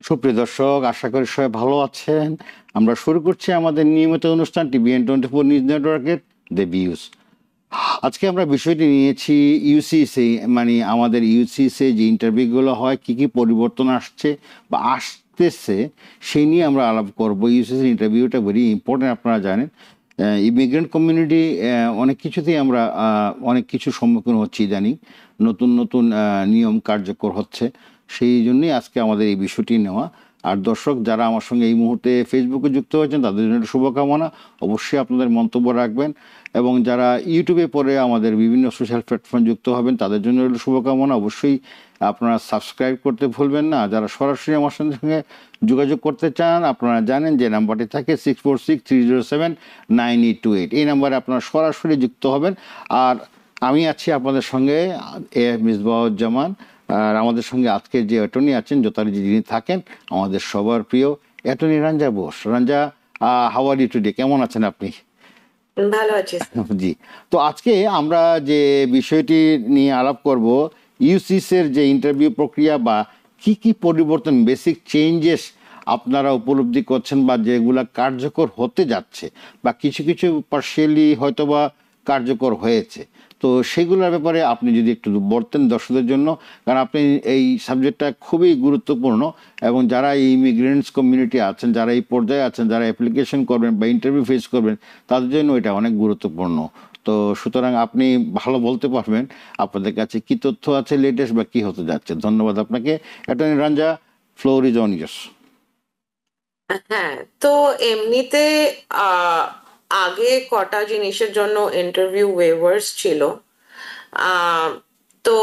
সুপ্রিয় দর্শক, আশা করি সবাই ভালো আছেন। আমরা শুরু করছি আমাদের নিয়মিত অনুষ্ঠান TVN24 নিউজ নেটওয়ার্কের দ্য ভিউজ। আজকে আমরা বিষয়টি নিয়েছি ইউসিসি, মানে আমাদের ইউসিসি যে ইন্টারভিউগুলো হয় কি কি পরিবর্তন আসছে বা আসতেছে সেই নিয়ে আমরা আলাপ করব। ইউসিসি ইন্টারভিউটা ভেরি ইম্পর্টেন্ট, আপনারা জানেন। ইমিগ্রেন্ট কমিউনিটি অনেক কিছুতেই আমরা অনেক কিছু সম্মুখীন হচ্ছি ইদানিং। নতুন নতুন নিয়ম কার্যকর হচ্ছে, সেই জন্যই আজকে আমাদের এই বিষয়টি নেওয়া। আর দর্শক যারা আমার সঙ্গে এই মুহূর্তে ফেসবুকে যুক্ত হয়েছেন তাদের জন্য শুভকামনা। অবশ্যই আপনাদের মন্তব্য রাখবেন, এবং যারা ইউটিউবে পরে আমাদের বিভিন্ন সোশ্যাল প্ল্যাটফর্ম যুক্ত হবেন তাদের জন্য শুভকামনা। অবশ্যই আপনারা সাবস্ক্রাইব করতে ভুলবেন না। যারা সরাসরি আমার সঙ্গে যোগাযোগ করতে চান, আপনারা জানেন যে নাম্বারটি থাকে 6463079828। এই নাম্বারে আপনারা সরাসরি যুক্ত হবেন। আর আমি আছি আপনাদের সঙ্গে, মিসবাউজ্জামান। আর আমাদের সঙ্গে আজকে যে অ্যাটর্নি আছেন, জোতারি যিনি থাকেন, আমাদের সবার প্রিয় attorney Ranja Bose. Ranja, how are you today? কেমন আছেন আপনি? ভালো আছিস? জি। তো আজকে আমরা যে বিষয়টি নিয়ে আলাপ করব, ইউসিসের যে ইন্টারভিউ প্রক্রিয়া বা কি কি পরিবর্তন, বেসিক চেঞ্জেস আপনারা উপলব্ধি করছেন বা যেগুলা কার্যকর হতে যাচ্ছে, বা কিছু কিছু পার্শিয়ালি হয়তো বা কার্যকর হয়েছে। তো সেগুলোর ব্যাপারে আপনি যদি একটু বলতেন দর্শকদের জন্য, কারণ আপনি এই সাবজেক্টটা খুবই গুরুত্বপূর্ণ, এবং যারা এই ইমিগ্রেন্টস কমিউনিটি আছেন, যারা এই পর্যায়ে আছেন, যারা অ্যাপ্লিকেশন করবেন বা ইন্টারভিউ ফেস করবেন, তাদের জন্য এটা অনেক গুরুত্বপূর্ণ। তো সুতরাং আপনি ভালো বলতে পারবেন আপনাদের কাছে কি তথ্য আছে লেটেস্ট বা কি হতে যাচ্ছে। ধন্যবাদ আপনাকে, attorney Ranja. Floor is on yours. হ্যাঁ, তো এমনিতে আহ আগে কটা জিনিসের জন্য ইন্টারভিউ ওয়েভার্স ছিল। আহ তো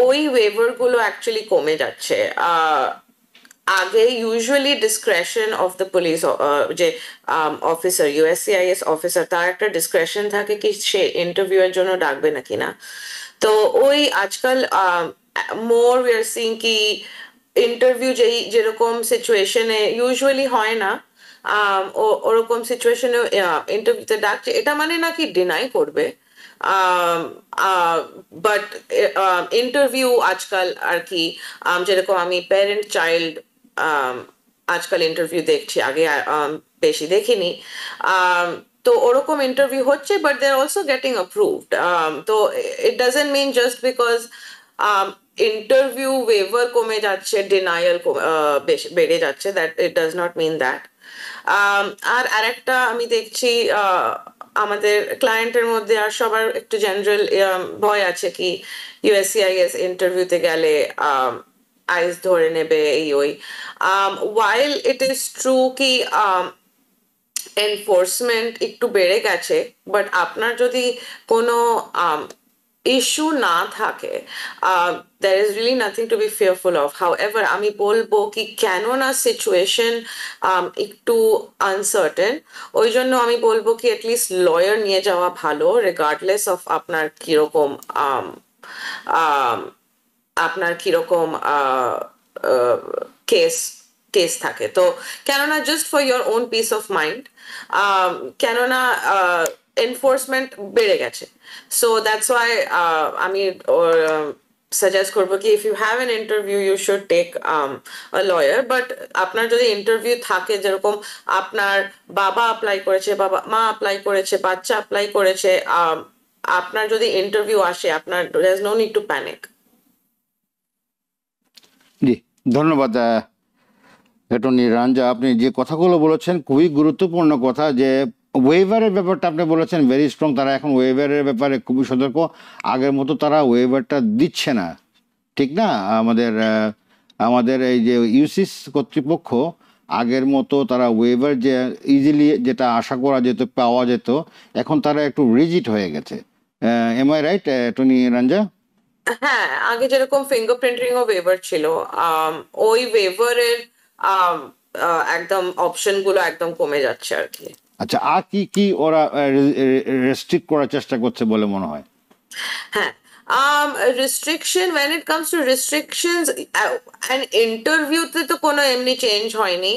ওই ওয়েভার গুলো অ্যাকচুয়ালি কমে যাচ্ছে। আগে ইউজুয়ালি ডিসক্রেশন অফ দ্য পুলিশ, যে অফিসার, ইউএসসিআইএস অফিসার, তার একটা ডিসক্রেশন থাকে কি সে ইন্টারভিউ এর জন্য ডাকবে নাকি না। তো ওই আজকাল মোর উই আর সিইং কি ইন্টারভিউ যেরকম সিচুয়েশনে ইউজুয়ালি হয় না, ওরকম সিচুয়েশনে ইন্টারভিউতে ডাকছে। এটা মানে নাকি ডিনাই করবে, বাট ইন্টারভিউ আজকাল আর কি, যেরকম আমি প্যারেন্ট চাইল্ড আজকাল ইন্টারভিউ দেখছি, আগে বেশি দেখিনি। তো ওরকম ইন্টারভিউ হচ্ছে, but they are also getting approved. তো it doesn't mean just because interview waiver কমে যাচ্ছে, ডিনায়াল বেড়ে যাচ্ছে, that it does not mean that. আর আরেকটা আমি দেখছি, আমাদের ক্লায়েন্টের মধ্যে আর সবার একটু জেনারেল ভয় আছে কি ইউএসসিআইএস ইন্টারভিউতে গেলে আইস ধরে নেবে, এই ওই। ওয়াইল ইট ইজ ট্রু কি এনফোর্সমেন্ট একটু বেড়ে গেছে, বাট আপনার যদি কোনো ইস্যু না থাকে, there is really nothing to be fearful of. However, আমি বলবো কি কেননা সিচুয়েশন একটু আনসার্টেন, ওই জন্য আমি বলবো কি অ্যাটলিস্ট লয়ার নিয়ে যাওয়া ভালো, রিগার্ডলেস অফ আপনার কিরকম কেস কেস থাকে। তো কেননা just for your own peace of mind, কেননা এনফোর্সমেন্ট বেড়ে গেছে। সো দ্যাটস ওয়াই আমি সাজেস্ট করবো কি if you have an interview you should take a lawyer. But আপনার যদি ইন্টারভিউ থাকে, যেরকম আপনার বাবা অ্যাপ্লাই করেছে, বাবা মা অ্যাপ্লাই করেছে, বাচ্চা অ্যাপ্লাই করেছে, আপনার যদি ইন্টারভিউ আসে, আপনার there is no need to panic. জি, ধন্যবাদ অ্যাটর্নি রাঞ্জা। আপনি যে কথাগুলো বলেছেন খুবই গুরুত্বপূর্ণ কথা, যে ওয়েভারের ব্যাপারটা আপনি বলেছেন ভেরি স্ট্রং। তারা এখন ওয়েভারের ব্যাপারে খুবই সতর্ক। আগের মতো তারা ওয়েভারটা দিচ্ছে না, ঠিক না? আমাদের এই যে ইউসিস কর্তৃপক্ষ আগের মতো তারা ওয়েভার যে ইজিলি যেটা আশা করা যেত, পাওয়া যেত, এখন তারা একটু রিজিড হয়ে গেছে। Am I right, attorney Ranja? হ্যাঁ, আগে যেরকম ফিঙ্গারপ্রিন্টিং ও ওয়েভার ছিল, ওই ওয়েভারের একদম অপশন গুলো একদম কমে যাচ্ছে আর কি। আচ্ছা, আর কি কি ওরা রেস্ট্রিক্ট করার চেষ্টা করছে বলে মনে হয়? হ্যাঁ, restriction, when it comes to restrictions, an ইন্টারভিউতে তো কোনো এমনি চেঞ্জ হয়নি,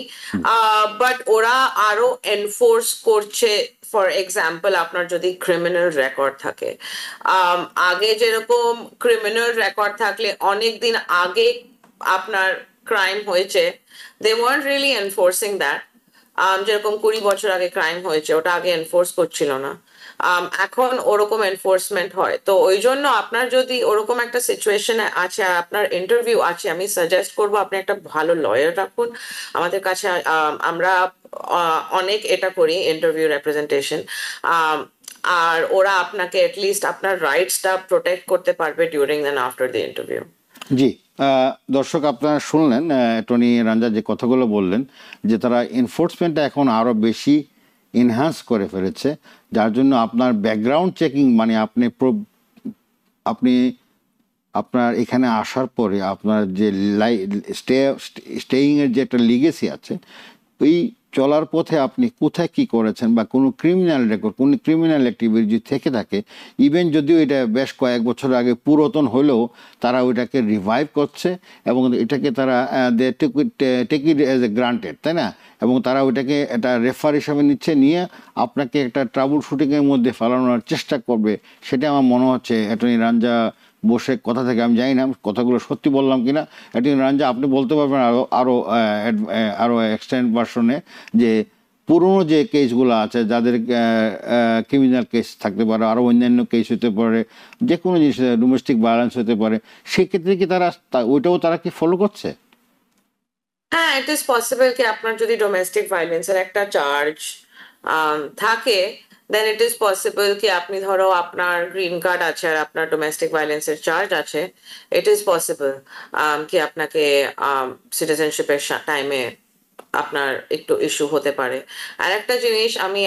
বাট ওরা আরো এনফোর্স করছে। ফর এক্সাম্পল, আপনার যদি ক্রিমিনাল রেকর্ড থাকে, আগে যেরকম ক্রিমিনাল রেকর্ড থাকলে অনেক দিন আগে আপনার ক্রাইম হয়েছে, they want really enforcing that. যেরকম 20 বছর আগে ক্রাইম হয়েছে, ওটা আগে এনফোর্স করছিল না। এখন ওরকম এনফোর্সমেন্ট হয়, তো ওই জন্য আপনার যদি ওরকম একটা সিচুয়েশনে আছে আর আপনার ইন্টারভিউ আছে, আমি সাজেস্ট করবো আপনি একটা ভালো লয়ার রাখুন। আমাদের কাছে আমরা অনেক এটা করি, ইন্টারভিউ রেপ্রেজেন্টেশন। আর ওরা আপনাকে অ্যাটলিস্ট আপনার রাইটসটা প্রোটেক্ট করতে পারবে during and after the interview. জি, দর্শক আপনারা শুনলেন টনি রাঞ্জা যে কথাগুলো বললেন, যে তারা এনফোর্সমেন্টটা এখন আরও বেশি এনহ্যান্স করে ফেলেছে, যার জন্য আপনার ব্যাকগ্রাউন্ড চেকিং মানে আপনি আপনার এখানে আসার পরে আপনার যে স্টেইংয়ের যে একটা লিগেসি আছে, ওই চলার পথে আপনি কোথায় কি করেছেন বা কোনো ক্রিমিনাল রেকর্ড, কোনো ক্রিমিনাল অ্যাক্টিভিটি যদি থেকে থাকে, ইভেন যদিও এটা বেশ কয়েক বছর আগে পুরাতন হলেও তারা ওইটাকে রিভাইভ করছে এবং এটাকে তারা take it as a granted, তাই না? এবং তারা ওইটাকে একটা রেফার হিসাবে নিয়ে আপনাকে একটা ট্রাবল শুটিংয়ের মধ্যে ফেলানোর চেষ্টা করবে। সেটা আমার মনে হচ্ছে অ্যাটর্নি রাঞ্জা বসে কথা থেকে, আমি জানি না কথাগুলো সত্যি বললাম কিনা। অ্যাটর্নি রাঞ্জা আপনি বলতে পারবেন আরও এক্সটেন্ড ভার্সনে, যে পুরনো যে কেসগুলো আছে, যাদের ক্রিমিনাল কেস থাকতে পারে, আরও অন্যান্য কেস হতে পারে, যে কোনো জিনিস, ডোমেস্টিক ভায়োলেন্স হতে পারে, সেক্ষেত্রে কি তারা ওইটাও তারা কি ফলো করছে? হ্যাঁ, ইট ইজ পসিবল কি আপনার যদি ডোমেস্টিক ভায়োলেন্সের একটা চার্জ থাকে, দেন ইট ইজ পসিবল কি আপনি ধরো আপনার গ্রিন কার্ড আছে আর আপনার ডোমেস্টিক ভায়োলেন্সের চার্জ আছে, ইট ইজ পসিবল কি আপনাকে সিটিজেনশিপের টাইমে আপনার একটু ইস্যু হতে পারে। আর একটা জিনিস আমি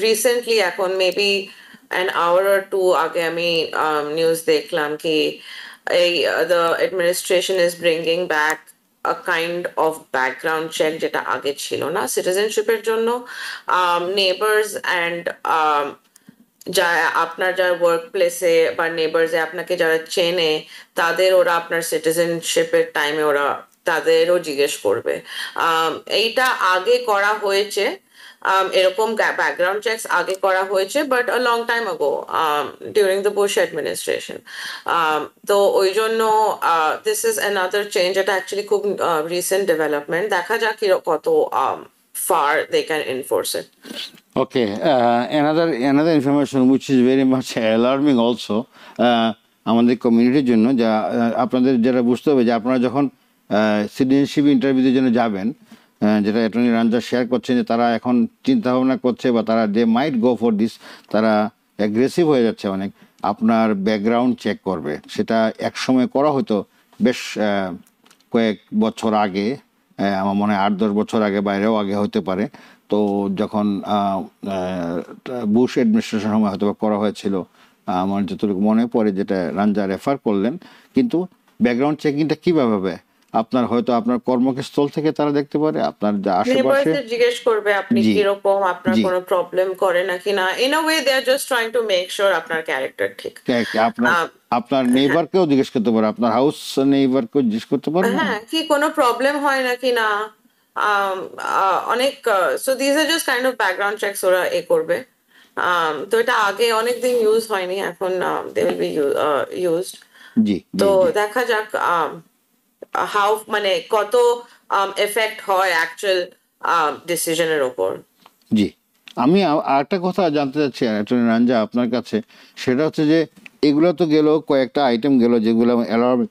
রিসেন্টলি, এখন maybe an hour or two আগে আমি নিউজ দেখলাম কি এই the administration is bringing back a kind of background check যেটা আগে ছিল না সিটিজেনশিপের জন্য। নেবার্স অ্যান্ড যা আপনার যারা ওয়ার্ক প্লেসে বা নেবার্সে আপনাকে যারা চেনে, তাদের ওরা আপনার সিটিজেনশিপের টাইমে ওরা তাদেরও জিজ্ঞেস করবে। এইটা আগে করা হয়েছে, এরকম ব্যাকগ্রাউন্ড চেকস আগে করা হয়েছে, বাট আ লং টাইম আগো ডিউরিং দ্য বুশ অ্যাডমিনিস্ট্রেশন। তো ওই জন্য দিস ইজ অ্যানাদার চেঞ্জ, এটা অ্যাকচুয়ালি খুব রিসেন্ট ডেভেলপমেন্ট। দেখা যাক কত far they can enforce it. Okay, another information which is very much alarming also আমাদের কমিউনিটির জন্য, যা আপনাদের যারা বুঝতে হবে, যে আপনারা যখন সিটিজেনশিপ ইন্টারভিউর জন্য যাবেন, যেটা অ্যাটর্নি রাঞ্জা শেয়ার করছেন, যে তারা এখন চিন্তা ভাবনা করছে বা তারা দে মাইট গো ফর দিস, তারা অ্যাগ্রেসিভ হয়ে যাচ্ছে অনেক, আপনার ব্যাকগ্রাউন্ড চেক করবে। সেটা এক সময় করা হতো বেশ কয়েক বছর আগে, আমার মনে হয় 8-10 বছর আগে, বাইরেও আগে হতে পারে। তো যখন বুশ অ্যাডমিনিস্ট্রেশন সময় হয়তো করা হয়েছিল, আমার যতটুকু মনে পড়ে, যেটা রাঞ্জা রেফার করলেন। কিন্তু ব্যাকগ্রাউন্ড চেকিংটা কীভাবে হবে? আপনার হয়তো আপনার কর্মস্থল থেকে তারা দেখতে পারে, আপনার যা আশেপাশে নেবারদের জিজ্ঞেস করবে আপনি জি কিরকম, আপনার জি কোনো প্রবলেম করে নাকি না। In a way they are just trying to make sure আপনার ক্যারেক্টার ঠিক। আপনার আপনার হ্যাঁ, নেইবারকেও জিজ্ঞেস করতে পারে, আপনার হাউস নেইবারকেও জিজ্ঞেস করতে পারবে না? হ্যাঁ, কি কোনো প্রবলেম হয় নাকি না। অনেক, so this are just kind of background checks ওরা করবে। তো এটা আগে অনেকদিন ইউজ হয়নি, এখন দে উইল বি ইউজড। জি জি তো জি দেখা যাক হাউ, মানে কত এফেক্ট হয় অ্যাকচুয়াল ডিসিশনের ওপর। জি। আমি আরেকটা কথা জানতে চাচ্ছি অ্যাটর্নি রাঞ্জা আপনার কাছে, সেটা হচ্ছে যে এগুলো তো গেল, কয়েকটা আইটেম গেল যেগুলো অ্যালার্ম,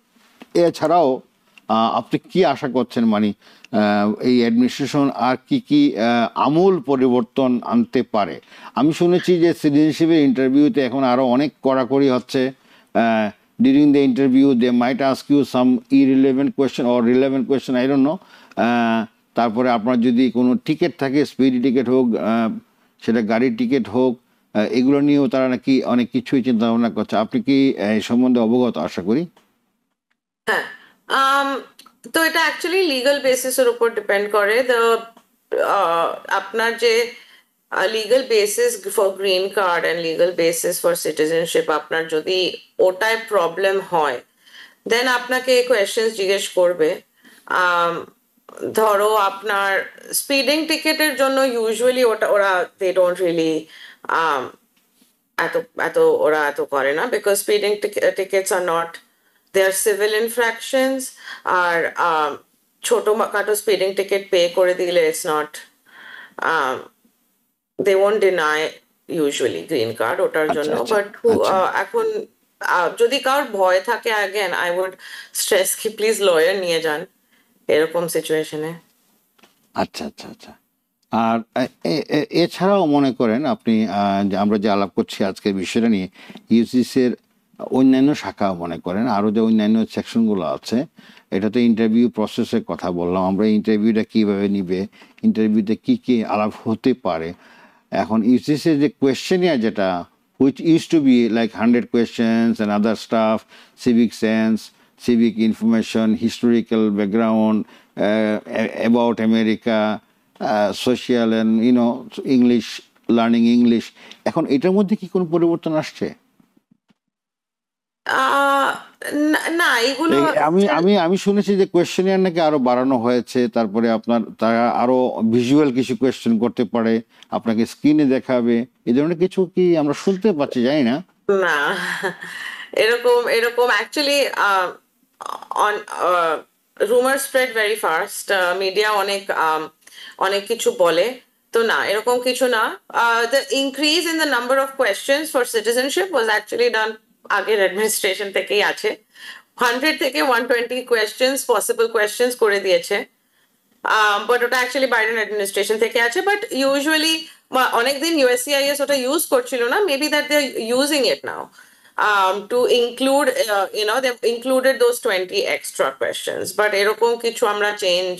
এছাড়াও আপনি কি আশা করছেন, মানে এই অ্যাডমিনিস্ট্রেশন আর কি কি আমূল পরিবর্তন আনতে পারে? আমি শুনেছি যে সিটিজেনশিপের ইন্টারভিউতে এখন আরও অনেক কড়াকড়ি হচ্ছে। During the interview they might ask you some irrelevant question or relevant question, I don't know. তারপরে আপনার যদি কোনো টিকিট থাকে, স্পিড টিকিট হোক, সেটা গাড়ির টিকিট হোক, এগুলো নিয়েও তারা নাকি অনেক কিছুই চিন্তা ভাবনা করছে। আপনি কি এই সম্বন্ধে অবগত? আশা করি। হ্যাঁ, তো এটা অ্যাকচুয়ালি লিগাল বেসিসের উপর ডিপেন্ড করে। আপনার যে legal basis for green card and legal basis for citizenship, আপনার যদি ওটায় প্রবলেম হয়, দেন আপনাকে কোয়েশ্চেন্স জিজ্ঞেস করবে। ধরো আপনার স্পিডিং টিকেটের জন্য ইউজুয়ালি ওরা দে ডোন্ট রিয়েলি এত এত ওরা এত করে না, because speeding tickets are not, they are civil infractions, আর ছোটখাটো স্পিডিং টিকিট পে করে দিলে it's not, they won't deny usually green card ওটার আচ্ছা জন্য। আচ্ছা বাট আচ্ছা এখন যদি কারোর ভয় থাকে, অ্যাগেন আই উড স্ট্রেস কি প্লিজ লয়ার নিয়ে যান এরকম সিচুয়েশনে। আচ্ছা আচ্ছা আচ্ছা। আর এছাড়াও মনে করেন আপনি যে আমরা যে আলাপ করছি আজকের বিষয়টা নিয়ে, ইউসিসির অন্যান্য শাখাও মনে করেন আরও যে অন্যান্য সেকশনগুলো আছে, এটা তো ইন্টারভিউ প্রসেসের কথা বললাম আমরা, ইন্টারভিউটা কীভাবে নিবে, ইন্টারভিউতে কী কী আলাপ হতে পারে। এখন ইউসিসির যে কোয়েশ্চেনিয়ার যেটা which used to be like 100 questions and other stuff, civic sense, civic information, historical background, about America, social and English, learning English. এখন এটার মধ্যে কি কোনো পরিবর্তন আসছে? আহ, না এগুলো আমি আমি আমি শুনেছি যে কোয়েশ্চেনিয়ার নাকি আরো বাড়ানো হয়েছে, তারপরে আপনার তারা আরো ভিজুয়াল কিছু কোয়েশ্চেন করতে পারে, আপনাকে স্ক্রিনে দেখাবে, এই ধরনের কিছু কি আমরা শুনতে পাচ্ছি, জানি না। না এরকম এরকম actually on rumour spread very fast, media অনেক অনেক কিছু বলে, তো না এরকম কিছু না। The increase in the number of questions for citizenship was actually done আগের অ্যাডমিনিস্ট্রেশন থেকেই আছে। 100 থেকে 120 কোয়েশ্চেন্স পসিবল কোয়েশ্চেন্স করে দিয়েছে, বাট ওটা অ্যাকচুয়ালি বাইডেন অ্যাডমিনিস্ট্রেশন থেকে আছে। বাট ইউজুয়ালি অনেকদিন ইউএসসিআইএস ওটা ইউজ করছিল না, maybe that they are using it now to include they've included those 20 extra questions, but এরকম কিছু আমরা চেঞ্জ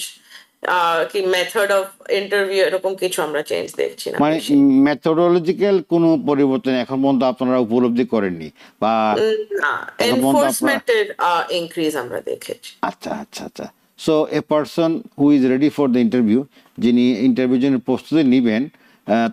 কি মেথড অফ ইন্টারভিউ এরকম কিছু আমরা চেঞ্জ দেখছি না মানে বেশি। মেথোডোলজিক্যাল কোনো পরিবর্তন এখন পর্যন্ত আপনারা উপলব্ধি করেননি, বা না, এখন পর্যন্ত আপনারা? এনফোর্সমেন্টের ইনক্রিজ আমরা দেখেছি। আচ্ছা আচ্ছা আচ্ছা। So a person who is ready for the interview, যিনি ইন্টারভিউর জন্য প্রস্তুতি নেবেন,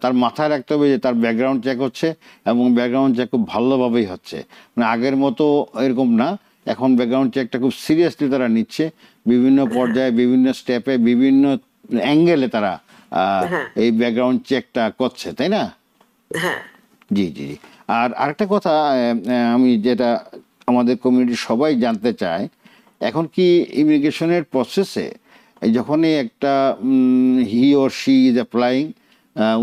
তার মাথায় রাখতে হবে যে তার ব্যাকগ্রাউন্ড চেক হচ্ছে, এবং ব্যাকগ্রাউন্ড চেক খুব ভালোভাবেই হচ্ছে, মানে আগের মতো এরকম না। এখন ব্যাকগ্রাউন্ড চেকটা খুব সিরিয়াসলি তারা নিচ্ছে, বিভিন্ন পর্যায়ে বিভিন্ন স্টেপে বিভিন্ন অ্যাঙ্গেলে তারা হ্যাঁ এই ব্যাকগ্রাউন্ড চেকটা করছে, তাই না? হ্যাঁ জি জি জি। আর আরেকটা কথা, আমি যেটা আমাদের কমিউনিটির সবাই জানতে চায়, এখন কি ইমিগ্রেশনের প্রসেসে যখনই একটা হি ওর শি ইজ অ্যাপ্লাইং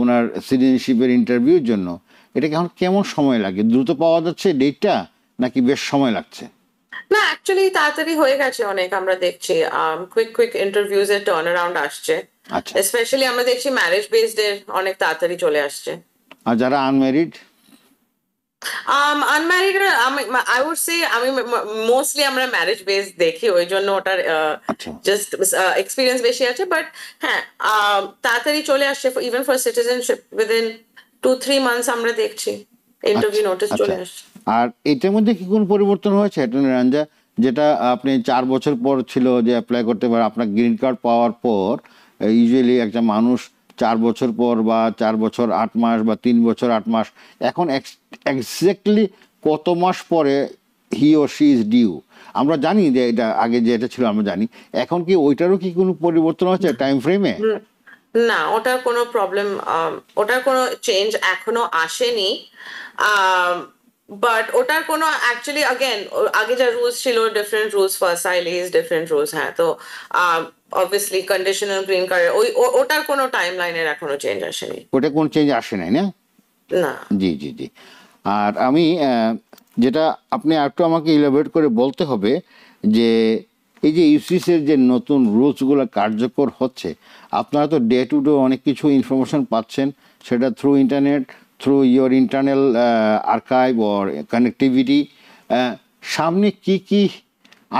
ওনার সিটিজেনশিপের ইন্টারভিউর জন্য, এটা এখন কেমন সময় লাগে? দ্রুত পাওয়া যাচ্ছে ডেটটা, নাকি বেশ সময় লাগছে? না অ্যাকচুয়ালি তাড়াতাড়ি হয়ে গেছে অনেক, আমরা দেখছি কুইক কুইক ইন্টারভিউজ এর টার্ন অ্যারাউন্ড আসছে, আচ্ছা। স্পেশালি আমরা দেখছি ম্যারেজ বেসড এর অনেক তাড়াতাড়ি চলে আসছে। আর যারা unmarried? Unmarried I would say আমি মোস্টলি আমরা ম্যারেজ বেস দেখি, ওই জন্য ওটার আচ্ছা জাস্ট এক্সপিরিয়েন্স বেশি আছে। বাট হ্যাঁ তাড়াতাড়ি চলে আসছে, even for citizenship within 2-3 months আমরা দেখছি ইন্টারভিউ আচ্ছা নোটিস আচ্ছা। চলে আসছে। আর এটার মধ্যে কি কোনো পরিবর্তন হয়েছে অ্যাটর্নি রাঞ্জা, যেটা আপনি 4 বছর পর ছিল যে অ্যাপ্লাই করতে পারে, আপনার গ্রিন কার্ড পাওয়ার পর ইউজুয়ালি একটা মানুষ 4 বছর পর, বা 4 বছর 8 মাস, বা 3 বছর 8 মাস, এখন এক্স্যাক্টলি কত মাস পরে হি ও শি ইজ ডিউ? আমরা জানি যে এটা আগে যেটা ছিল আমরা জানি, এখন কি ওইটারও কি কোনো পরিবর্তন হচ্ছে টাইম ফ্রেমে? না ওটার কোনো প্রবলেম, ওটার কোনো চেঞ্জ এখনো আসেনি। বাট ওটার কোনো অ্যাকচুয়ালি অ্যাগেন আগে যা রুলস ছিল different rules for asylees, different rules, হ্যাঁ। তো অবভিয়াসলি কন্ডিশনাল গ্রিন কার্ড ওটার কোনো টাইম লাইনের এখনো চেঞ্জ আসেনি। ওটা কোনো চেঞ্জ আসে নাই, না? না জি জি জি। আর আমি যেটা আপনি একটু আমাকে ইলাবোরেট করে বলতে হবে, যে এই যে ইউসিসির যে নতুন রুলসগুলো কার্যকর হচ্ছে, আপনারা তো ডে টু ডে অনেক কিছু ইনফরমেশন পাচ্ছেন, সেটা through internet, through your internal archive or connectivity. সামনে কি কি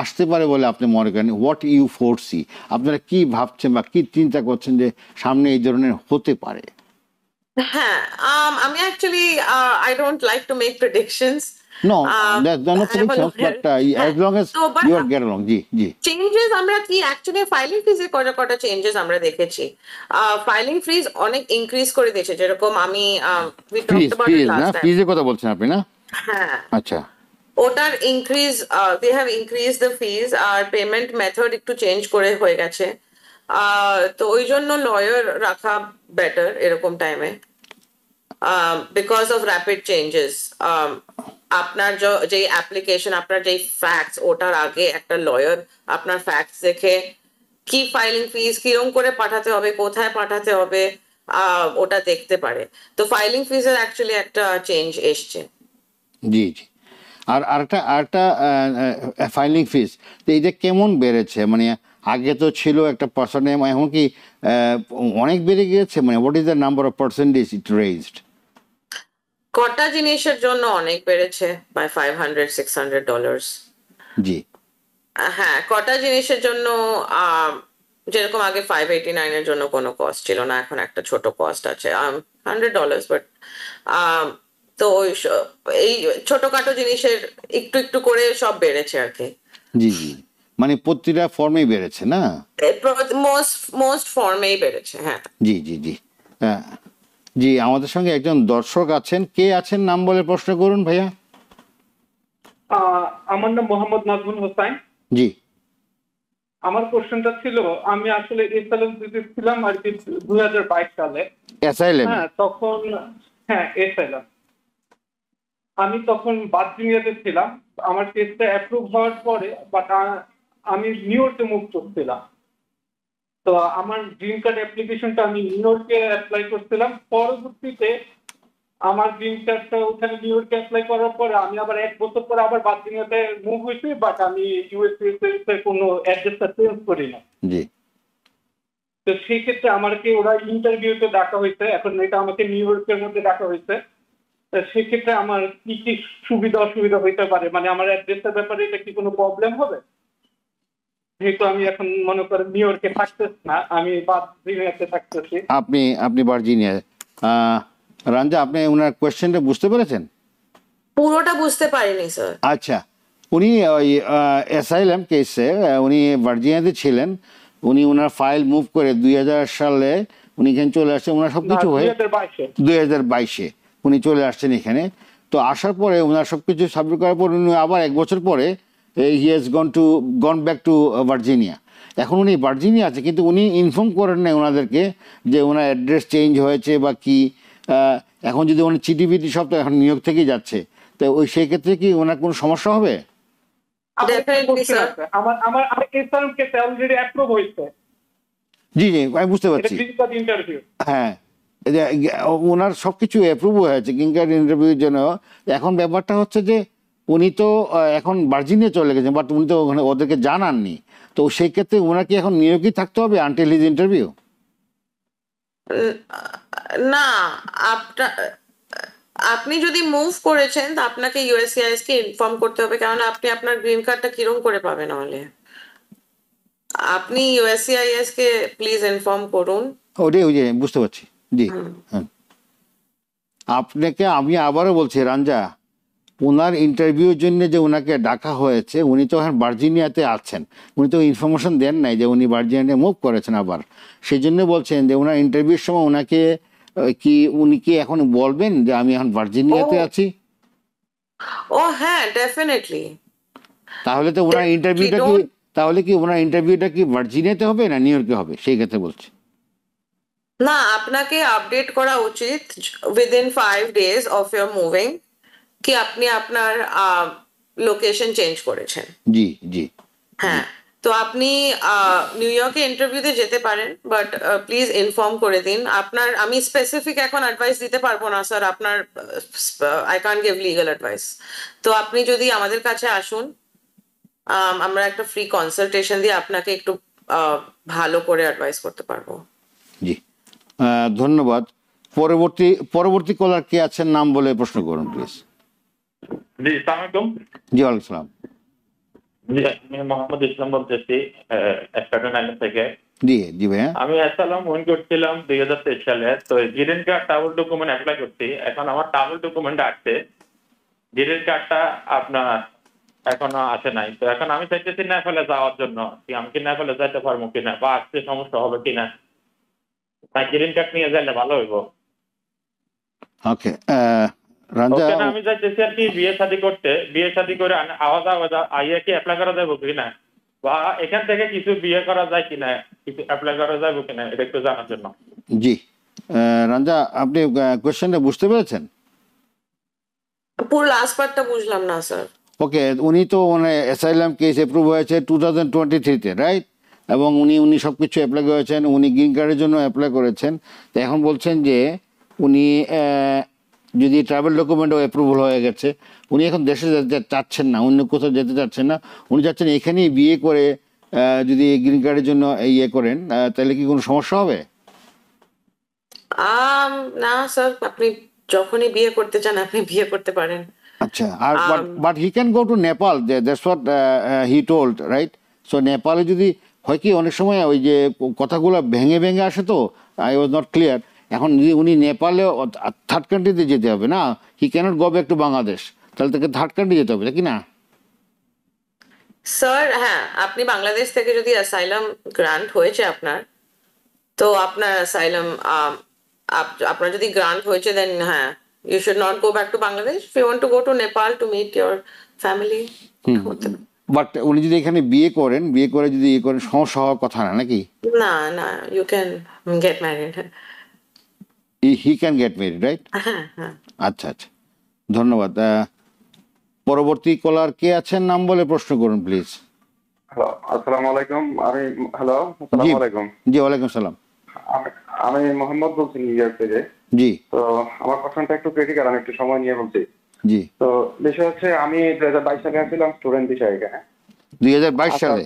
আসতে পারে বলে আপনি মনে করেন? হোয়াট ইউ ফোরসি, আপনারা কি ভাবছেন বা কি চিন্তা করছেন যে সামনে এই ধরনের হতে পারে? হ্যাঁ আমি actually I don't like to make predictions. No, there's no predictions, but হ্যাঁ as long as তো but you are get along, G G. Changes আমরা কি অ্যাকচুয়ালি ফাইলিং ফিজে কটা কটা চেঞ্জেস আমরা দেখেছি। ফাইলিং ফিজ অনেক ইনক্রিজ করে দিয়েছে, যেরকম আমি we talked fees about it fees না, লাস্ট টাইম। ফিজের কথা বলছেন আপনি, না? হ্যাঁ আচ্ছা ওটার increase, they have increase the fees, আর পেমেন্ট মেথড একটু চেঞ্জ করে হয়ে গেছে। তো ওই জন্য লয়ার রাখা বেটার এরকম টাইমে, বিকজ অফ র্যাপিড চেঞ্জেস। আপনার যে অ্যাপ্লিকেশন, আপনার যে ফ্যাক্টস, ওটার আগে একটা লয়ার আপনার ফ্যাক্টস দেখে কি ফাইলিং ফিস কিরকম করে পাঠাতে হবে, কোথায় পাঠাতে হবে, ওটা দেখতে পারে। তো ফাইলিং ফিসের অ্যাকচুয়ালি একটা চেঞ্জ এসছে। জি জি। আর আরেকটা আরেকটা ফাইলিং ফিস, তো এইটা কেমন বেড়েছে? মানে আগে তো ছিল একটা পার্সেন্ট, এখন কি অনেক বেড়ে গিয়েছে? মানে what is the number of percentage it raised? কটা জিনিসের জন্য অনেক বেড়েছে, বাই $500-600। জি হ্যাঁ, কটা জিনিসের জন্য যেরকম আগে 589 জন্য কোনো কস্ট ছিল না, এখন একটা ছোট কস্ট আছে $100, বাট তো এই ছোটখাটো জিনিসের একটু একটু করে সব বেড়েছে আর কি। জি জি। মানে প্রতিটা ফর্মেই বেড়েছে না? মোস্ট মোস্ট ফর্মেই বেড়েছে, হ্যাঁ। জি জি জি। আহ, জি, আমাদের সঙ্গে একজন দর্শক আছেন। কে আছেন নাম বলে প্রশ্ন করুন ভাইয়া। আমার নাম মোহাম্মদ নাজমুল হোসাইন। জি আমার কোশ্চেনটা ছিল, আমি আসলে এসএলএম ছিলাম আর কি 2022 সালে। অ্যাসাইলেম। হ্যাঁ তখন, হ্যাঁ এসএলএম, আমি তখন ভার্জিনিয়াতে ছিলাম। আমার কেসটা অ্যাপ্রুভ হওয়ার পরে বাট আমি নিউ ইয়র্কে মুভ করছিলাম। তো আমার গ্রিন কার্ড অ্যাপ্লিকেশনটা আমি নিউ ইয়র্কে অ্যাপ্লাই করছিলাম। পরবর্তীতে আমার গ্রিন কার্ডটা ওখানে নিউ ইয়র্কে অ্যাপ্লাই করার পরে আমি আবার 1 বছর পরে আবার ভার্জিনিয়াতে মুভ হয়েছি, বাট আমি ইউএসএ কোনো অ্যাড্রেসটা চেঞ্জ করি না। জি তো সেই ক্ষেত্রে আমাকে ওরা ইন্টারভিউতে ডাকা হয়েছে, এখন এটা আমাকে নিউ ইয়র্কের মধ্যে ডাকা হয়েছে। তো সেক্ষেত্রে আমার কি কি সুবিধা অসুবিধা হইতে পারে, মানে আমার অ্যাড্রেসের ব্যাপারে এটা কি কোনো প্রবলেম হবে? যেহেতু আমি এখন মনে করেন নিউ ইয়র্কে থাকতেছি না, আমি ভার্জিনিয়াতে থাকতেছি। আপনি আপনি ভার্জিনিয়া। রাঞ্জা, আপনি ওনার কোয়েশ্চেনটা বুঝতে পেরেছেন? পুরোটা বুঝতে পারিনি স্যার। আচ্ছা, উনি ওই অ্যাসাইলাম কেসে উনি ভার্জিনিয়াতে ছিলেন। উনি ওনার ফাইল মুভ করে 2000 সালে উনি এখানে চলে আসছেন। ওনার সব কিছু হয়ে 2022-এ 2022-এ উনি চলে আসছেন এখানে। তো আসার পরে ওনার সব কিছু সাবমিট করার পর উনি আবার 1 বছর পরে he has gone back to Virginia. এখন উনি ভার্জিনিয়া আছে, কিন্তু উনি ইনফর্ম করেন নাই ওনাদেরকে যে ওনার অ্যাড্রেস চেঞ্জ হয়েছে বা কি। এখন যদি উনি চিঠি বিটি সব তো এখন নিউ ইয়র্ক থেকেই যাচ্ছে, তো ওই সেই ক্ষেত্রে কি ওনার কোনো সমস্যা হবে? Definitely, sir. আমার আমার আমার এসএলএম কেসে অলরেডি অ্যাপ্রুভ হয়েছে। জি জি, আমি বুঝতে এটা পারছি। Green card interview. হ্যাঁ, এই যে ওনার সব কিছু অ্যাপ্রুভ হয়েছে গ্রিন কার্ড ইন্টারভিউর জন্য। এখন ব্যাপারটা হচ্ছে যে উনি তো এখন ভার্জিনিয়া চলে গেছেন, বাট উনি তো ওখানে ওদেরকে জানাননি। তো সেই ক্ষেত্রে ওনাকে এখন নিউ ইয়র্কেই থাকতে হবে আনটিল হিজ ইন্টারভিউ? না, আপনার আপনি যদি মুভ করেছেন তো আপনাকে ইউএসসিআইএস কে ইনফর্ম করতে হবে, কারণ আপনি আপনার গ্রিন কার্ডটা কিরকম করে পাবেন নাহলে। আপনি ইউএসসিআইএস কে প্লিজ ইনফর্ম করুন। ওটাই, ওই যে বুঝতে পারছি। জি হ্যাঁ। আপনাকে আমি আবারও বলছি রাঞ্জা, ওনার ইন্টারভিউর জন্য যে ওনাকে ডাকা হয়েছে, উনি তো এখন ভার্জিনিয়াতে আছেন। উনি তো ইনফরমেশন দেন নাই যে উনি ভার্জিনিয়াতে মুভ করেছেন আবার। সেই জন্য বলছেন যে ওনার ইন্টারভিউর সময় ওনাকে উনি কি এখন বলবেন যে আমি এখন ভার্জিনিয়াতে আছি? ও হ্যাঁ, ডেফিনেটলি। তাহলে তো ওনার ইন্টারভিউটা কি, তাহলে কি ওনার ইন্টারভিউটা কি ভার্জিনিয়াতে হবে না নিউ ইয়র্কে হবে, সেই ক্ষেত্রে বলছি। না, আপনাকে আপডেট করা উচিত within 5 days of your moving কি আপনি আপনার লোকেশন চেঞ্জ করেছেন। জি জি হ্যাঁ, তো আপনি নিউ ইয়র্কে ইন্টারভিউতে যেতে পারেন, বাট প্লিজ ইনফর্ম করে দিন। আপনার আমি স্পেসিফিক এখন অ্যাডভাইস দিতে পারবো না স্যার, আপনার I can't give legal advice. তো আপনি যদি আমাদের কাছে আসুন, আমরা একটা ফ্রি কনসালটেশন দিয়ে আপনাকে একটু ভালো করে অ্যাডভাইস করতে পারবো। জি। ধন্যবাদ। পরবর্তী পরবর্তী কলার কে আছেন নাম বলে প্রশ্ন করুন প্লিজ। জি, আসসালামু আলাইকুম। জি ওয়ালাইকুম সালাম। জি, আমি মোহাম্মদ ইসলাম বলতেছি স্ট্যাটেন আইল্যান্ড থেকে। জি জি ভাইয়া। আমি অ্যাসাইলাম উইন করছিলাম 2023 সালে। তো green card double document apply করছি। এখন আমার ডাবল ডকুমেন্ট আসছে, গ্রিন কার্ডটা আপনার এখনো আসে নাই। তো এখন আমি চাইতেছি নেপালে যাওয়ার জন্য, কি আমি কি নেপালে যাইতে পারবো কিনা বা আসতে সমস্যা হবে কিনা, তাই গ্রিন কার্ড নিয়ে যাইলে ভালো হইব। ওকে রাঞ্জা, ওখানে আমি চাইতেছি আর কি বিয়ে শাদী করতে, বিয়ে শাদী করে আওয়াজ আইয়া কি অ্যাপ্লাই করা যাবে কিনা, বা এখান থেকে কিছু বিয়ে করা যায় কিনা, কিছু অ্যাপ্লাই করা যাবে কিনা, এটা একটু জানার জন্য। জি রাঞ্জা, আপনি কোয়েশ্চেনটা বুঝতে পেরেছেন? পুরো লাস্ট পার্টটা বুঝলাম না স্যার। ওকে, উনি তো মানে অ্যাসাইলাম কেস অ্যাপ্রুভ হয়েছে 2023-তে, রাইট? এবং উনি সব কিছু অ্যাপ্লাই করেছেন, উনি গ্রিন কার্ডের জন্য অ্যাপ্লাই করেছেন। তো এখন বলছেন যে উনি যদি ট্রাভেল ডকুমেন্টও অ্যাপ্রুভাল হয়ে গেছে, উনি এখন দেশে যেতে চাচ্ছেন না, অন্য কোথাও যেতে চাচ্ছেন না, উনি চাচ্ছেন এখানেই বিয়ে করে যদি গ্রিন কার্ডের জন্য ইয়ে করেন তাহলে কি কোনো সমস্যা হবে? না স্যার, আপনি যখনই বিয়ে করতে চান আপনি বিয়ে করতে পারেন। আচ্ছা, আর but he can go to Nepal, that's what he told, right? So নেপালে যদি হয় কি অনেক সময় ওই যে কথাগুলো ভেঙে ভেঙে আসে, তো আই ওয়াজ নট ক্লিয়ার। এখন যদি উনি নেপালে থার্ড কান্ট্রিতে যেতে হবে না, he can't go back to Bangladesh, তাহলে তাকে থার্ড কান্ট্রি যেতে হবে, নাকি না? স্যার হ্যাঁ, আপনি বাংলাদেশ থেকে যদি অ্যাসাইলাম গ্রান্ট হয়েছে আপনার, তো আপনার অ্যাসাইলাম আপনার যদি গ্রান্ট হয়েছে, দেন হ্যাঁ, you should not go back to Bangladesh. If you want to go to Nepal to meet your family, but উনি যদি এখানে বিয়ে করেন, বিয়ে করে যদি ইয়ে করেন, সমস্যা হওয়ার কথা না, নাকি? না না, you can get married. He can get married, right? হ্যাঁ হ্যাঁ। আচ্ছা আচ্ছা, ধন্যবাদ। পরবর্তী কলার কে আছেন, নাম বলে প্রশ্ন করুন প্লিজ। হ্যালো, আসসালামু আলাইকুম। আসসালামু আলাইকুম। জি, ওয়ালাইকুম সালাম। আমি মোহাম্মদ বলছি নিউ ইয়র্ক থেকে। জি। তো আমার প্রশ্নটা একটু ক্রিটিক্যাল, আমি একটু সময় নিয়ে বলছি। জি। তো বিষয় হচ্ছে আমি 2022 সালে আসছিলাম স্টুডেন্ট বিষয়ে এখানে। 2022 সালে?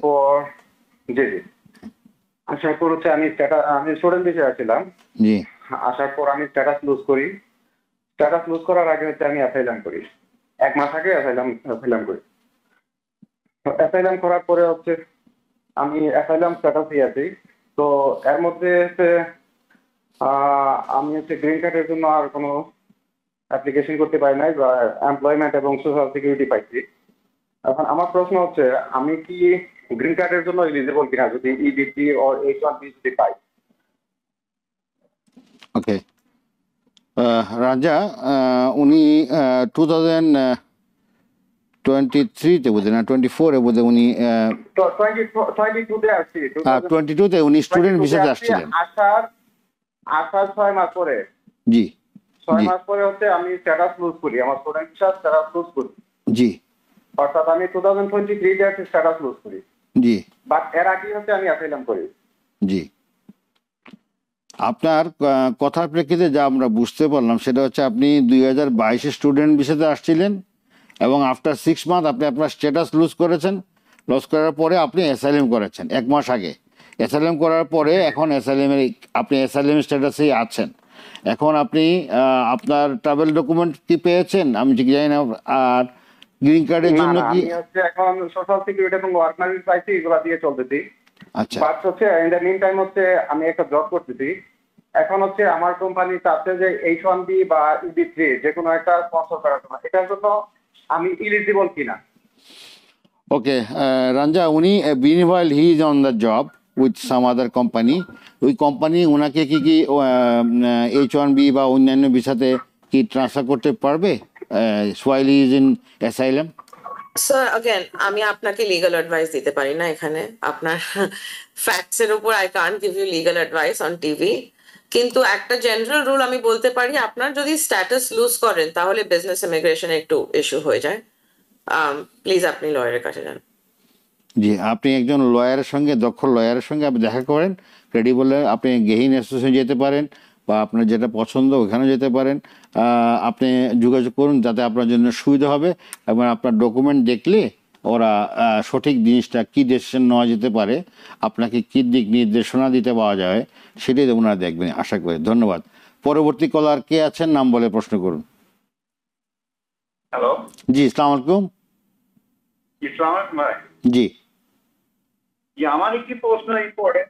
জি জি। আসার পর হচ্ছে আমি স্টুডেন্ট বিষয়ে আসছিলাম। জি। আসার পর আমি স্ট্যাটাস লুজ করি। স্ট্যাটাস লুজ করার আগে হচ্ছে আমি অ্যাসাইলাম করি। 1 মাস আগে অ্যাসাইলাম করি। অ্যাসাইলাম করার পরে হচ্ছে আমি অ্যাসাইলাম স্ট্যাটাসই আছি। তো এর মধ্যে হচ্ছে আমি হচ্ছে গ্রিন কার্ডের জন্য আর কোনো অ্যাপ্লিকেশন করতে পারি নাই, বা এমপ্লয়মেন্ট এবং সোশ্যাল সিকিউরিটি পাইছি। এখন আমার প্রশ্ন হচ্ছে, আমি কি গ্রিন কার্ডের জন্য এলিজিবল কিনা যদি ইবিটি অর H1B যদি পাই? ওকে, রাজা, উনি 2023-তে বোধহয় না 24-এ বোধহয় উনি 22-তে আসছি। 22-তে উনি স্টুডেন্ট ভিসাতে আসছিলেন। আসার 6 মাস পরে, জি 6 মাস পরে হচ্ছে আমি স্ট্যাটাস লুজ করি, আমার স্টুডেন্ট ভিসা স্ট্যাটাস লুজ করি। জি। অর্থাৎ আমি 2023-তে আসছি স্ট্যাটাস লুজ করি। জি। বাট এর আগে হচ্ছে আমি অ্যাসাইলাম করি। জি। আপনার কথার প্রেক্ষিতে যা আমরা বুঝতে পারলাম সেটা হচ্ছে আপনি 2022-এ স্টুডেন্ট ভিসাতে আসছিলেন এবং আফটার 6 মান্থ আপনি আপনার স্ট্যাটাস লুজ করেছেন। লস করার পরে আপনি অ্যাসাইলাম করেছেন 1 মাস আগে। অ্যাসাইলাম করার পরে এখন আপনি অ্যাসাইলাম স্ট্যাটাসেই আছেন। এখন আপনি আপনার ট্রাভেল ডকুমেন্ট কি পেয়েছেন আমি ঠিক জানি না, আর গ্রিন কার্ডের জন্য কি? আমি হচ্ছে এখন সোশ্যাল সিকিউরিটি এবং ওয়ার্ক পারমিট পাইছি, এগুলো দিয়ে চলতেছি। আচ্ছা। বাট হচ্ছে ইন দ্য মিন টাইম হচ্ছে আমি একটা জব করতেছি। এখন হচ্ছে আমার কোম্পানি চাচ্ছে যে H1B বা EB3 যে কোনো একটা স্পন্সর করার জন্য, এটার জন্য আমি এলিজিবল কিনা? ওকে, রঞ্জা, উনি meanwhile he is on the job with some other company, ওই কোম্পানি ওনাকে কি H1B বা অন্যান্য ভিসাতে কি ট্রান্সফার করতে পারবে while he is in asylum? Sir again আমি আপনাকে লিগ্যাল অ্যাডভাইস দিতে পারি না এখানে, আপনার ফ্যাক্টস এর উপর I can't give you legal advice on TV. কিন্তু একটা জেনারেল রুল আমি বলতে পারি, আপনার যদি স্ট্যাটাস লুজ করেন তাহলে বিজনেস ইমিগ্রেশন একটু ইস্যু হয়ে যায়। প্লিজ আপনি লয়ারের কাছে যান। জি, আপনি একজন লয়ারের সঙ্গে, দক্ষ লয়ারের সঙ্গে আপনি দেখা করেন, ক্রেডিবল। আপনি গেহিন অ্যাসোসিয়েশন যেতে পারেন বা আপনার যেটা পছন্দ ওখানে যেতে পারেন। আপনি যোগাযোগ করুন, যাতে আপনার জন্য সুবিধা হবে এবং আপনার ডকুমেন্ট দেখলে ওরা সঠিক জিনিসটা কী ডিসিশন নেওয়া যেতে পারে, আপনাকে কী দিক নির্দেশনা দিতে পাওয়া যায় সেটাই ওনারা দেখবেন আশা করি। ধন্যবাদ। পরবর্তী কলার কে আছেন, নাম বলে প্রশ্ন করুন। হ্যালো, জি, আসসালামু আলাইকুম। ইসলাম ভাই। জি। আমার একটি প্রশ্ন এই পড়ে,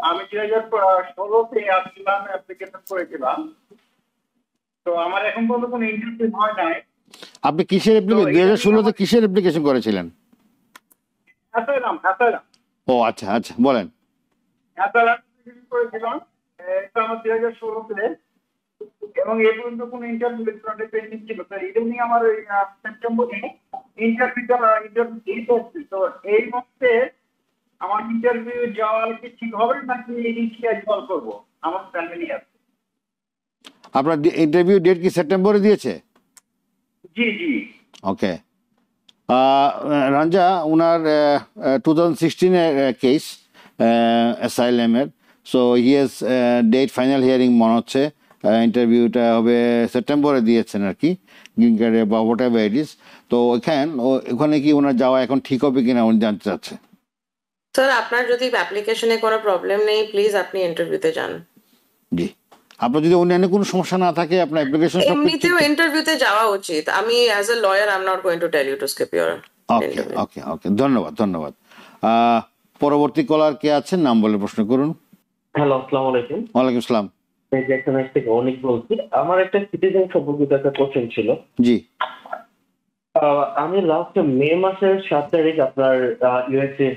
আমি 2016-তে আসছিলাম, অ্যাপ্লিকেশন করেছিলাম। তো আমার এখন পর্যন্ত কোনো ইন্টারভিউ হয় নাই। আপনি কিসের অ্যাপ্লিকেশন 2016-তে কিসের অ্যাপ্লিকেশন করেছিলেন? অ্যাসাইলাম। ও আচ্ছা আচ্ছা, বলেন। অ্যাসাইলাম করেছিলাম, এটা আমার 2016-তে, এবং এই পর্যন্ত কোনো ইন্টারভিউ পেন্ডিং ছিল। তো ইদানিং আমার ওই সেপ্টেম্বরে ইন্টারভিউ হচ্ছে। তো এই মুহূর্তে আমার ইন্টারভিউ যাওয়া কি ঠিক হবে নাকি রিস্কেজুয়াল কল করবো? আমার ফ্যামিলি আছে। আপনার ইন্টারভিউ ডেট কি সেপ্টেম্বরে দিয়েছে? জি জি। ওকে, রাঞ্জা ওনার 2016-এর কেস অ্যাসাইলেমের, so his date final hearing মনে হচ্ছে, ইন্টারভিউটা হবে সেপ্টেম্বরে দিয়েছেন আর কি, গ্রিন কার্ডে বা হোয়াট এভার ইট ইজ। তো ওখানে কি ওনার যাওয়া এখন ঠিক হবে কিনা উনি জানতে চাচ্ছে। স্যার আপনার যদি অ্যাপ্লিকেশনে কোনো প্রবলেম নেই প্লিজ আপনি ইন্টারভিউতে যান। জি, আপনার যদি অন্যান্য কোনো সমস্যা না থাকে আপনার অ্যাপ্লিকেশন সব এমনিতেও ইন্টারভিউতে যাওয়া উচিত। আমি as a lawyer I am not going to tell you to skip your okay interview. Okay okay, ধন্যবাদ ধন্যবাদ। পরবর্তী কলার কে আছেন, নাম বলে প্রশ্ন করুন। হ্যালো, আসসালামু আলাইকুম। ওয়ালাইকুম আসসালাম। এই যে একটা ম্যাচ থেকে অনেক বলছি। আমার একটা সিটিজেন সম্পর্কিত একটা কোশ্চেন ছিল। জি আমি লাস্ট মে মাসের 7 তারিখ আপনার ইউএসএ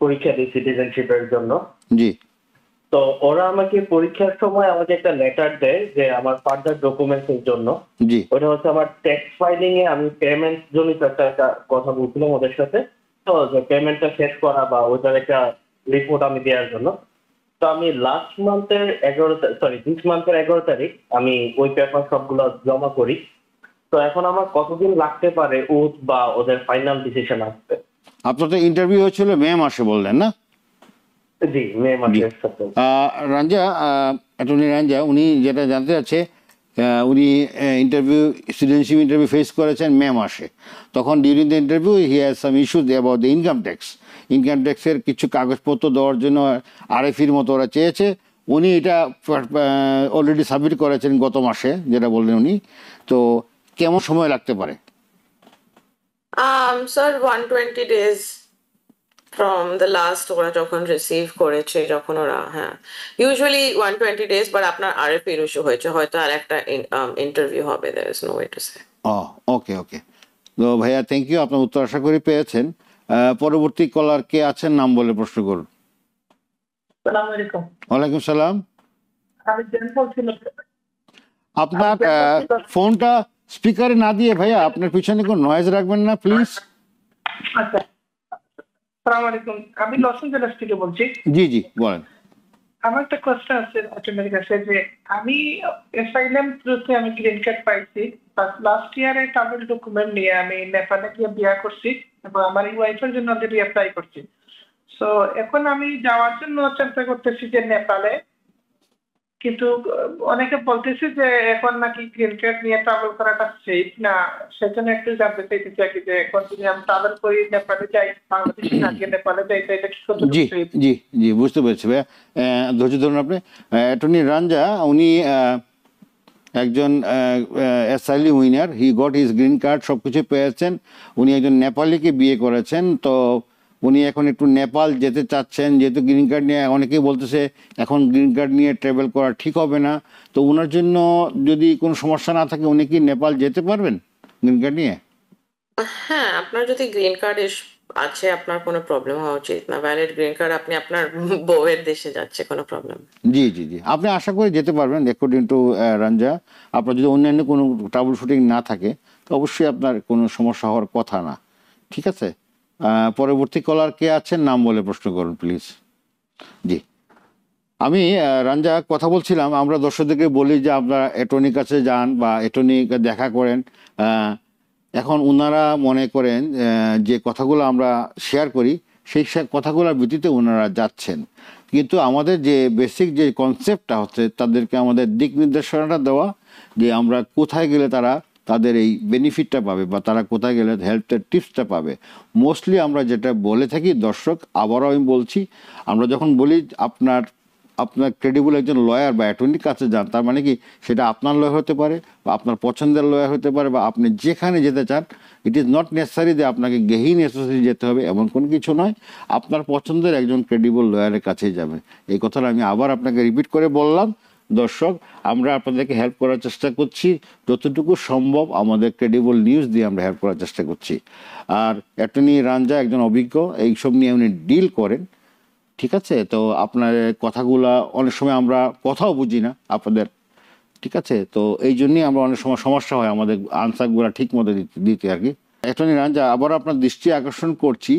পরীক্ষা দিই সিটিজেনশিপের জন্য। জি তো ওরা আমাকে পরীক্ষার সময় আমাকে একটা লেটার দেয় যে আমার ফার্দার ডকুমেন্টস এর জন্য। জি ওটা হচ্ছে আমার ট্যাক্স ফাইলিং এ আমি পেমেন্ট জনিত একটা কথা বলছিলাম ওদের সাথে। তো যে পেমেন্টটা শেষ করা বা ওইটার একটা রিপোর্ট আমি দেওয়ার জন্য। তো আমি লাস্ট মান্থের 11 তারিখ আমি ওই পেপার সবগুলো জমা করি। তো এখন আমার কতদিন লাগতে পারে ওথ বা ওদের ফাইনাল ডিসিশন আসতে? আপনার তো ইন্টারভিউ হয়েছিল মে মাসে বললেন না? জি, মে মাসের সাথে। রাঞ্জা, অ্যাটর্নি রাঞ্জা, উনি যেটা জানতে চাচ্ছে, উনি সিটিজেনশিপ ইন্টারভিউ ফেস করেছেন মে মাসে। তখন during the interview he has some issues about the income ট্যাক্সের কিছু কাগজপত্র দেওয়ার জন্য আরএফির মতো ওরা চেয়েছে। উনি এটা অলরেডি সাবমিট করেছেন গত মাসে, যেটা বললেন উনি। তো কেমন সময় লাগতে পারে? Sir 120 days from the last ওরা যখন রিসিভ করেছে, যখন ওরা ইউজুয়ালি 120 days, বাট আপনার আরএফপি ইস্যু হয়েছে, হয়তো আর একটা ইন্টারভিউ হবে, there is no way to say. ওকে ওকে, তো ভাইয়া থ্যাংক ইউ, আপনার উত্তর আশা করি পেয়েছেন। পরবর্তী কলার কে আছেন, নাম বলে প্রশ্ন করুন। আসসালামু আলাইকুম। ওয়ালাইকুম সালাম। আমি জেন বলছিলাম। আপনার ফোনটা স্পিকারে না দিয়ে ভাইয়া আপনার পিছনে কোনো নয়েজ রাখবেন না প্লিজ। আচ্ছা, আসসালামু আলাইকুম। আমি লস এঞ্জেলেস থেকে বলছি। জি জি বলেন। আমার একটা কোশ্চেন আছে অ্যাটর্নির কাছে, যে আমি অ্যাসাইলাম থ্রুতে আমি গ্রিন কার্ড পাইছি, লাস্ট ইয়ারে ট্রাভেল ডকুমেন্ট নিয়ে আমি নেপালে গিয়ে বিয়ে করছি এবং আমার ওয়াইফের জন্য অলরেডি অ্যাপ্লাই করছি। সো এখন আমি যাওয়ার জন্য চেষ্টা করতেছি যে নেপালে, কিন্তু অনেকে বলতেছে যে এখন নাকি গ্রিন কার্ড নিয়ে ট্রাভেল করাটা সেফ না। সেজন্য একটু জানতে চাইতেছি আর কি, যে এখন যদি আমি ট্রাভেল করি নেপালে যাই, বাংলাদেশ না গিয়ে নেপালে যাই, তো এটা কি জি সেফ? জি জি বুঝতে পেরেছি ভাইয়া, ধৈর্য ধরুন আপনি। অ্যাটর্নি রাঞ্জা উনি একজন অ্যাসাইলি winner, he got his green card, সব কিছু পেয়েছেন। উনি একজন নেপালিকে বিয়ে করেছেন। তো উনি এখন একটু নেপাল যেতে চাচ্ছেন, যেহেতু গ্রিন কার্ড নিয়ে অনেকেই বলতেছে এখন গ্রিন কার্ড নিয়ে ট্রাভেল করা ঠিক হবে না। তো ওনার জন্য যদি কোনো সমস্যা না থাকে উনি কি নেপাল যেতে পারবেন গ্রিন কার্ড নিয়ে? হ্যাঁ, আপনার যদি গ্রিন কার্ড আছে আপনার কোনো প্রবলেম হওয়া উচিত না। ভ্যালিড গ্রিন কার্ড, আপনি আপনার বউয়ের দেশে যাচ্ছে, কোনো প্রবলেম। জি জি জি, আপনি আশা করে যেতে পারবেন অ্যাকর্ডিং টু রাঞ্জা। আপনার যদি অন্যান্য কোনো ট্রাবল শুটিং না থাকে তো অবশ্যই আপনার কোনো সমস্যা হওয়ার কথা না। ঠিক আছে, পরবর্তী কলার কে আছেন, নাম বলে প্রশ্ন করুন প্লিজ। জি, আমি রাঞ্জা কথা বলছিলাম, আমরা দর্শকদেরকে বলি যে আপনারা অ্যাটর্নির কাছে যান বা অ্যাটর্নিকে দেখা করেন। এখন ওনারা মনে করেন যে কথাগুলো আমরা শেয়ার করি সেই কথাগুলোর ভিত্তিতে ওনারা যাচ্ছেন, কিন্তু আমাদের যে বেসিক যে কনসেপ্টটা হচ্ছে তাদেরকে আমাদের দিক নির্দেশনাটা দেওয়া, যে আমরা কোথায় গেলে তারা তাদের এই বেনিফিটটা পাবে বা তারা কোথায় গেলে হেল্পের টিপসটা পাবে। মোস্টলি আমরা যেটা বলে থাকি দর্শক, আবারও আমি বলছি, আমরা যখন বলি আপনার ক্রেডিবল একজন লয়ার বা অ্যাটর্নির কাছে যান, তার মানে কি সেটা আপনার লয়ার হতে পারে বা আপনার পছন্দের লয়ার হতে পারে, বা আপনি যেখানে যেতে চান। ইট ইজ নট নেসেসারি যে আপনাকে গেহিন অ্যাসোসিয়েশন যেতে হবে, এমন কোনো কিছু নয়। আপনার পছন্দের একজন ক্রেডিবল লয়ারের কাছেই যাবেন। এই কথাটা আমি আবার আপনাকে রিপিট করে বললাম। দর্শক, আমরা আপনাদেরকে হেল্প করার চেষ্টা করছি, যতটুকু সম্ভব আমাদের ক্রেডিবল নিউজ দিয়ে আমরা হেল্প করার চেষ্টা করছি। আর অ্যাটর্নি রাঞ্জা একজন অভিজ্ঞ, এইসব নিয়ে উনি ডিল করেন। ঠিক আছে, তো আপনার কথাগুলা অনেক সময় আমরা কথাও বুঝি না আপনাদের। ঠিক আছে, তো এই জন্যই আমরা অনেক সময় সমস্যা হয় আমাদের আনসারগুলো ঠিক মতো দিতে আর কি। অ্যাটর্নি রাঞ্জা, আবার আপনার দৃষ্টি আকর্ষণ করছি,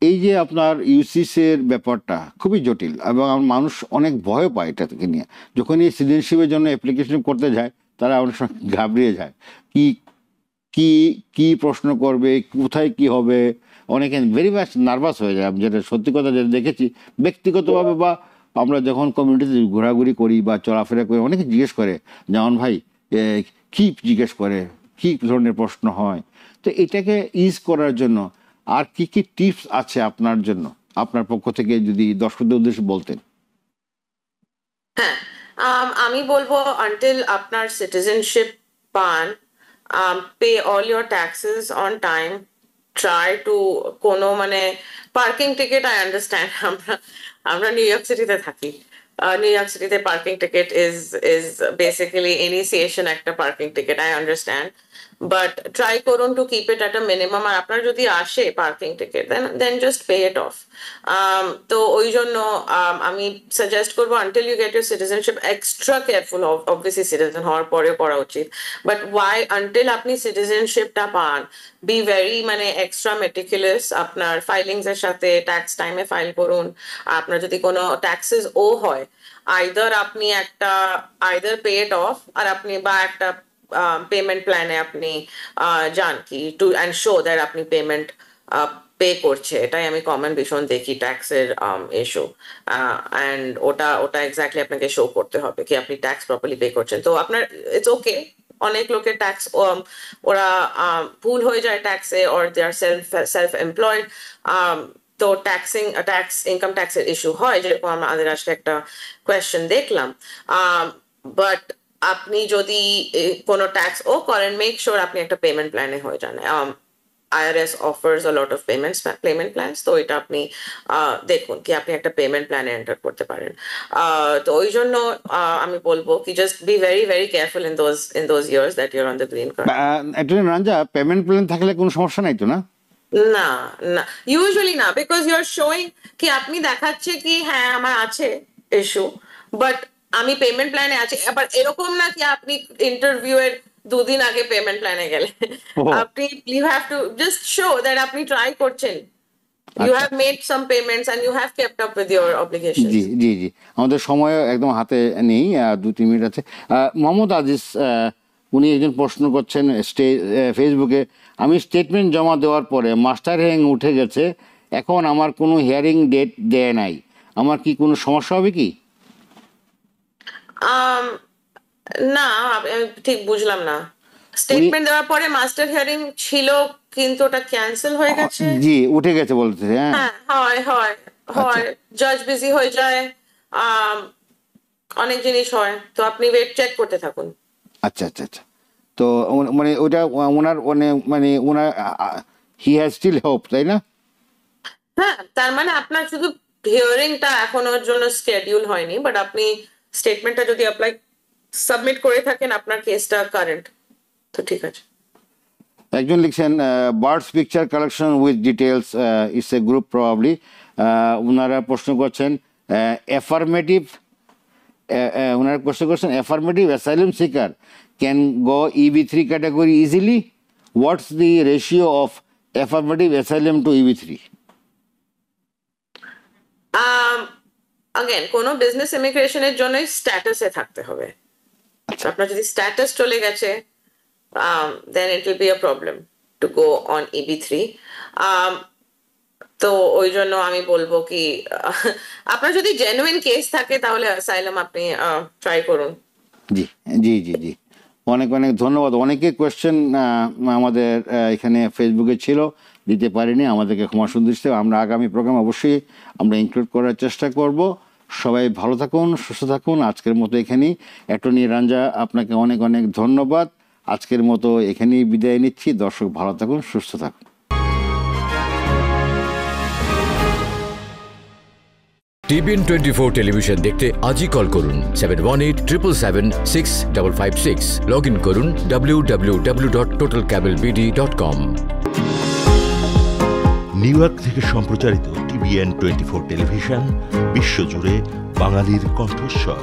এই যে আপনার ইউসিসির ব্যাপারটা খুবই জটিল এবং মানুষ অনেক ভয় পায় এটা থেকে নিয়ে। যখন এই সিটিজেনশিপের জন্য অ্যাপ্লিকেশন করতে যায় তারা অনেক সময় ঘাবড়িয়ে যায়, কি কি কি প্রশ্ন করবে, কোথায় কি হবে, অনেকে ভেরি মাচ নার্ভাস হয়ে যায়। আমি যেটা সত্যি কথা যেটা দেখেছি ব্যক্তিগতভাবে বা আমরা যখন কমিউনিটিতে ঘোরাঘুরি করি বা চলাফেরা করি, অনেকে জিজ্ঞেস করে যেমন ভাই কি জিজ্ঞেস করে, কি ধরনের প্রশ্ন হয়। তো এটাকে ইজ করার জন্য আর কি কি টিপস আছে আপনার জন্য, আপনার পক্ষ থেকে যদি দর্শকদের উদ্দেশ্যে বলতেন। হ্যাঁ, আমি বলবো আনটিল আপনার সিটিজেনশিপ পান, pay all your taxes on time, try to কোনো মানে পার্কিং টিকিট, আই আন্ডারস্ট্যান্ড, আমরা নিউ ইয়র্ক সিটিতে থাকি, নিউ ইয়র্ক সিটিতে parking ticket is basically initiation একটা parking ticket, I understand, but try করুন to keep it at a minimum. আর আপনার যদি আসে parking ticket then just pay it off. তো ওই জন্য আমি সাজেস্ট করবো until you get your citizenship extra careful, obviously citizen হওয়ার পরেও করা উচিত, বাট ওয়াই আনটিল আপনি সিটিজেনশিপটা পান বি ভেরি মানে এক্সট্রা মেটিকুলাস। আপনার ফাইলিংস এর সাথে ট্যাক্স টাইমে ফাইল করুন। আপনার যদি কোনো ট্যাক্সেস ও হয়, আইদার আপনি একটা পে ইট অফ, আর আপনি বা একটা পেমেন্ট প্ল্যানে আপনি যান কি টু অ্যান্ড শো দ্যাট আপনি পেমেন্ট পে করছে। এটাই আমি কমন ভীষণ দেখি ট্যাক্সের ইস্যু, অ্যান্ড ওটা এক্স্যাক্টলি আপনাকে শো করতে হবে কি আপনি ট্যাক্স প্রপারলি পে করছেন। তো আপনার ইটস ওকে, অনেক লোকের ট্যাক্স ওরা ভুল হয়ে যায় ট্যাক্সে, or they are self employed, তো ট্যাক্স ইনকাম ট্যাক্সের ইস্যু হয়, যেরকম আমাদের আজকে একটা কোয়েশ্চেন দেখলাম। বাট আপনি যদি কোনো ট্যাক্স ও করেন, মেক শিওর আপনি একটা পেমেন্ট প্ল্যানে হয়ে যান। IRS offers a lot of payment plans, তো এটা আপনি দেখুন কি আপনি একটা পেমেন্ট প্ল্যানে এন্টার করতে পারেন। তো ওই জন্য আমি বলবো কি just be very very careful in those years that you're on the green card. Attorney রাঞ্জা, পেমেন্ট প্ল্যান থাকলে কোনো সমস্যা নাই তো না? না না, ইউজুয়ালি না, বিকজ ইউ আর শোয়িং কি আপনি দেখাচ্ছে কি হ্যাঁ আমার আছে ইস্যু, বাট আমি পেমেন্ট প্ল্যানে আছি। আবার এরকম না কি আপনি ইন্টারভিউ এর 2 দিন আগে পেমেন্ট প্ল্যানে গেলে, আপনি you have to just show that আপনি ট্রাই করছেন, you have made some payments and you have kept up with your obligations. জি জি জি, আমাদের সময় একদম হাতে নেই, 2-3 মিনিট আছে। মোহাম্মদ আজিজ, উনি একজন প্রশ্ন করছেন ফেসবুকে, আমি স্টেটমেন্ট জমা দেওয়ার পরে মাস্টার হিয়ারিং উঠে গেছে, এখন আমার কোনো হিয়ারিং ডেট দেয় নাই, আমার কি কোনো সমস্যা হবে কি? না, আমি ঠিক বুঝলাম না। স্টেটমেন্ট দেওয়ার পরে মাস্টার হিয়ারিং ছিল কিন্তু ওটা ক্যান্সেল হয়ে গেছে। জি, উঠে গেছে বলতে। হ্যাঁ, হয় জাজ বিজি হয়ে যায়, অনেক জিনিস হয়, তো আপনি ওয়েট চেক করতে থাকুন। আচ্ছা আচ্ছা আচ্ছা, তো মানে ওটা ওনার মানে ওনার হি হ্যাজ স্টিল হোপ, তাই না? হ্যাঁ, তার মানে আপনার শুধু হিয়ারিংটা এখনোর জন্য স্কেডিউল হয়নি, বাট আপনি স্টেটমেন্টটা যদি অ্যাপ্লাই সাবমিট করে থাকেন, আপনার কেসটা কারেন্ট, তো ঠিক আছে। একজন লিখছেন birds picture collection with details, it's a group probably. ওনারা প্রশ্ন করছেন অ্যাফার্মেটিভ, ওনারা প্রশ্ন করছেন affirmative asylum seeker can go EB3 category easily, what's the ratio of affirmative asylum to EB3? Again, কোনো বিজনেস ইমিগ্রেশনের জন্য স্ট্যাটাসে থাকতে হবে। আপনার যদি স্ট্যাটাস চলে গেছে, then it will be a problem to go on EB3. তো ওই জন্য আমি বলবো কি আপনার যদি জেনুইন কেস থাকে তাহলে অ্যাসাইলাম আপনি ট্রাই করুন। জি জি জি জি, অনেক অনেক ধন্যবাদ। অনেকে কোয়েশ্চেন আমাদের এখানে ফেসবুকে ছিল, দিতে পারিনি, আমাদেরকে ক্ষমা সুদৃষ্টি। আমরা আগামী প্রোগ্রাম অবশ্যই আমরা ইনক্লুড করার চেষ্টা করব। সবাই ভালো থাকুন, সুস্থ থাকুন। আজকের মতো এখানেই। অ্যাটর্নি রাঞ্জা, আপনাকে অনেক অনেক ধন্যবাদ। আজকের মতো এখানেই বিদায় নিচ্ছি। দর্শক ভালো থাকুন, সুস্থ থাকুন। TBN 24 টেলিভিশন দেখতে আজই কল করুন 7187776556। লগ ইন করুন www.totalcablebd.com। নিউ ইয়র্ক থেকে সম্প্রচারিত TBN 24 টেলিভিশন বিশ্বজুড়ে বাঙালির কণ্ঠস্বর।